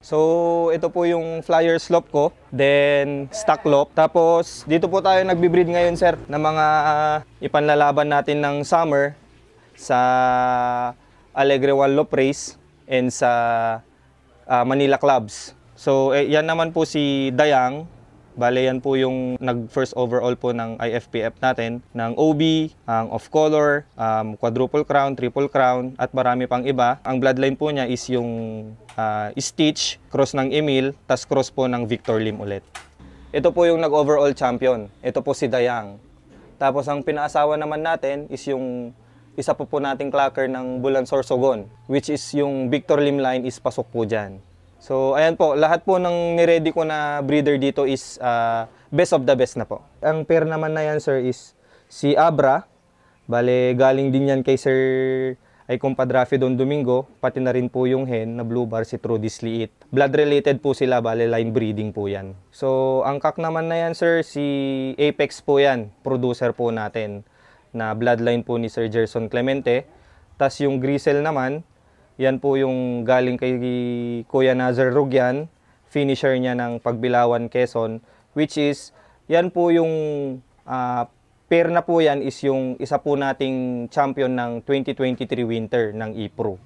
So, ito po yung flyer slope ko, then stock lope. Tapos, dito po tayo nagbe-breed ngayon, sir, ng mga ipanlalaban natin ng summer sa Alegre One Lope Race and sa Manila Clubs. So, yan naman po si Dayang. Bale, yan po yung nag-first overall po ng IFPF natin, ng OB, ang off-color, quadruple crown, triple crown, at marami pang iba. Ang bloodline po niya is yung Stitch, cross ng Emil, tas cross po ng Victor Lim ulit. Ito po yung nag-overall champion. Ito po si Dayang. Tapos ang pinaasawa naman natin is yung isa po nating clocker ng Bulan Sorsogon, which is yung Victor Lim line is pasok po dyan. So, ayan po, lahat po ng niready ko na breeder dito is best of the best na po. Ang pair naman na yan, sir, is si Abra. Bale, galing din yan kay Sir ay Compadre Don Domingo, pati na rin po yung hen na blue bar si Trudis Liit. Blood related po sila, bale line breeding po yan. So, ang kak naman na yan, sir, si Apex po yan, producer po natin, na bloodline po ni Sir Gerson Clemente. Tas yung Grisel naman, yan po yung galing kay Kuya Nazar Rugyan, finisher niya ng Pagbilawan, Quezon, which is, yan po yung pair na po yan is yung isa po nating champion ng 2023 winter ng IPRO.